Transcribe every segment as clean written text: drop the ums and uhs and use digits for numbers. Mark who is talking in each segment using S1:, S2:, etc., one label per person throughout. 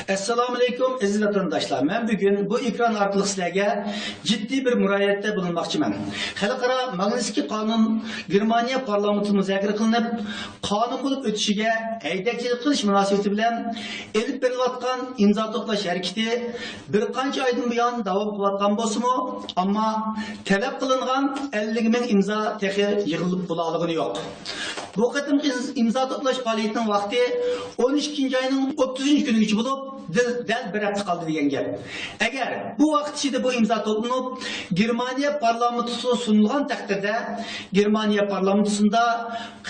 S1: Assalamu alaikum aziz vatandaşlar. Ben bugün bu ekran arkalı sizlerge ciddi bir murayette bulunmakçıyım. Xalqaro Magnitskiy qonun Germaniya parlamenti müzakere kılınıp, qonun bulup ötüşüge haydakçılık qilish münasebeti bilen elip berilayotgan imza toplash hareketi bir qancha aydan buyon davom qilayotgan bo'lsa-mu, ammo talab qilingan 50 ming imzo tehi yig'ilib bo'laligini yo'q. Bu qatim imza toplash faoliyatining vaqti 12 ayning 30 kunigacha bo'lib, dal bir hafta qoldi degan gap. Agar bu vaqt ichida bu imzo toplanib, Germaniya parlamentisiga sunilgan taqdirda, Germaniya parlamentisida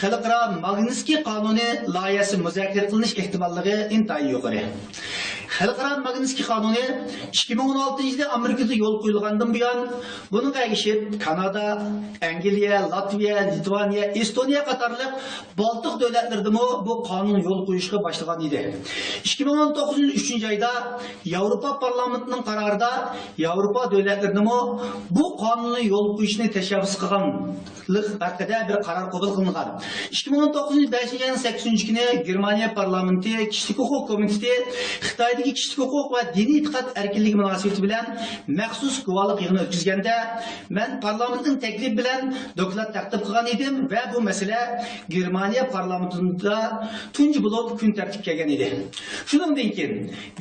S1: Xalqaro Magnitskiy qonuni loyihasi muzokara qilinish ehtimolligi intayin yuqori. Xalqaro Magnitskiy qonuni 2016-yilda Amerikada yo'l qo'yilgandan buyon bunga ergashib Kanada, Angliya, Latviya, Litvaniya, Estoniya qatorliq Baltik davlatlarida bu qonun yo'l qo'yishga boshlagan edi. 2019-yil 3-oyda Yevropa parlamentining qarorida Yevropa davlatlarida bu qonunni yo'l qo'yishni tashabbus qilganlik haqida bir qaror qabul qilingan. 2019-yil 5-oyning 8-kuni Germaniya parlamenti Kishilik huquq komiteti Xitoydagi kishilik huquq va diniy e'tiqod erkinligi munosabati bilan maxsus guvohlik yig'ini o'tkazganda men parlamentning taklif bilan doklad taqdim qilgan edim va bu masala Germaniya parlamentida tunji bo'lib kun tartibga kelgan edi. Shuningdek keyin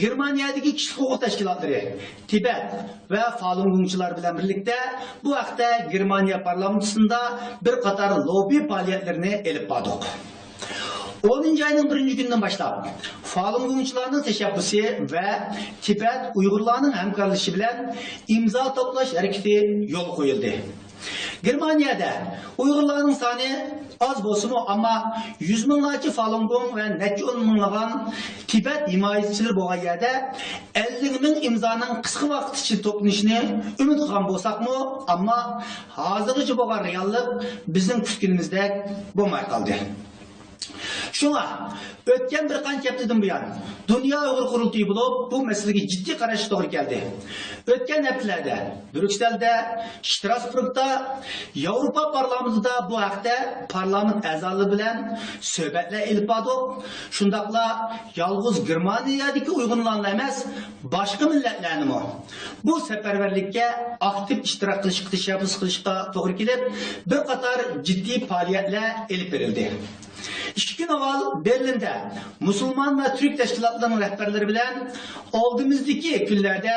S1: Germaniyadagi kishilik huquq tashkilotlari, Tibet va Falun Gongchilar bilan birlikda bu haqda Germaniya parlamentisida bir qator lobby faoliyatlarini elib bordik. 10. ayının 1. günden başlap Falun Gongchilarning tashabbusi va Tibet Uyg'urlarning hamkorlashishi bilan imzo toplash harakati yo'l qo'yildi. Germaniyada Uyg'urlarning soni az bo'lsa-mu, ammo 100 minglarcha Falun Gong va necha 10 minglagan Tibet himoyachilar bo'lgan yerda 50 ming imzoning qisqa vaqt ichida to'planishini umid qilgan bo'lsak-mu, ammo hozirgacha bo'lgan reallik bizning kutganimizdek bo'lmay qoldi. Şuna, ötken bir qancha haftadan buyon Dünya Uyg'ur qurultoyi bo'lib, bu masalaga jiddiy qarashga to'g'ri keldi. O'tgan haftalarda Brükselda, Strasburgda, Yevropa parlamentida bu haqda parlament a'zolari bilan suhbatlar elib bordik. Shundaqla yolg'iz Germaniyadagi Uyg'urlarni emas, boshqa millatlarni bu safarbarlikka aktiv ishtirok qilishga tashabbus qilishga to'g'ri kelib, bir qator jiddiy faoliyatlar elib berildi. 2 gün avval Berlin'de Müslüman ve Türk teşkilatlarının rehberleri bilen oldumuzdaki günlerde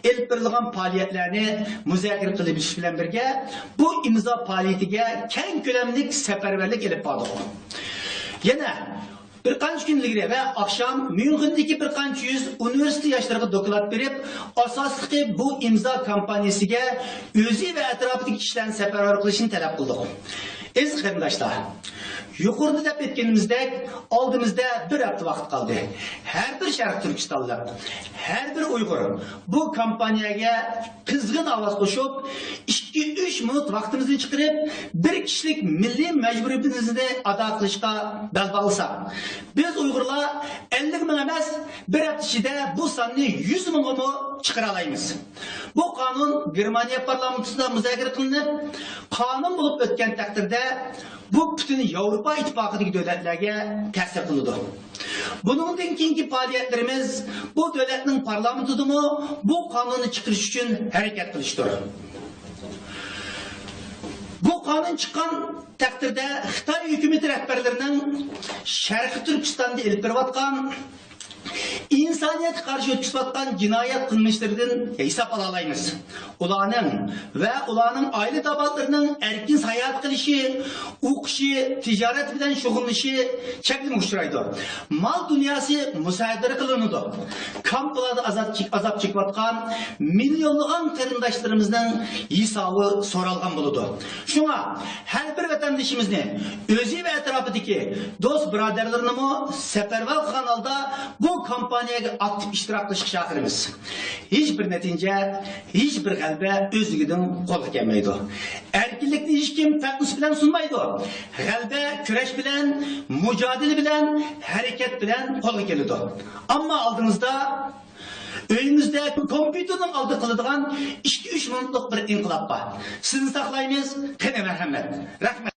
S1: elip berilgan faaliyetlerini müzakere kılıbış bilen birge bu imza faaliyetiga keng kölemlik seferberlik elip bardık. Yine bir qancha günlükleri ve akşam München'deki bir qancha yüz üniversite yaşlarına doklad berip asaslıqı bu imza kampanyasıga özü ve etrafındaki kişilerin seferber kılışını talep kıldık. Aziz qarindoshlar, yuqorida deb aytganimizdek, oldimizda bir hafta vaqt qoldi. Har bir Sharq Turkistonlik, har bir Uyg'ur bu kampaniyaga qizg'in ovoz qo'shib, 2-3 minut vaqtimizni chiqarib, bir kishilik milliy majburiyatimizni ado qilishga bel bog'lasak, biz Uyg'urlar 50 ming emas, bir hafta ichida bu sonni 100 mingga chiqara olamiz. Bu qonun Germaniya parlamentida muzokara qilinib, qonun bo'lib o'tgan taqdirda bu bütün Yevropa İttifaqıdagi davlatlarga ta'sir qiladi. Buningdan keyingi faoliyatlarimiz bu davlatning parlamentidami bu qonunni chiqarish uchun harakat qilishdir. Bu qonun chiqqan taqdirda Xitoy hukumati rahbarlarining Sharqiy Turkistonda elib berayotgan İnsaniyet karşı ötküsüvattan cinayet kılmışlarından hesap alalayımız. Ulanın aile tabatlarının erkin hayat kılışı, ukışı, ticaret bilen şoğunlışı çeklim uçuraydı. Mal dünyası müsaadere kılınıdı. Kamplarda azap çıkvatkan milyonluğun karındaşlarımızın hesabı soralgan buludu. Şuna her bir vatandaşımızın özü ve etrafındaki dost braderlerini seferber kanalda bu kampanyaya aktif iştirak qilishga chaqiramiz. Hiçbir netice, hiçbir qalba o'zligidan qo'lga kelmaydi. Erkinlikni hech kim taqdis bilan sunmaydi. Qalba kurash bilan, mujodala bilan, harakat bilan qo'lga keladi. Ammo oldimizda uyimizda kompyuterning oldi qiladigan 2-3 minutlik bir inqilob bor. Sizni saqlaymiz, qani marhamat. Rahmat.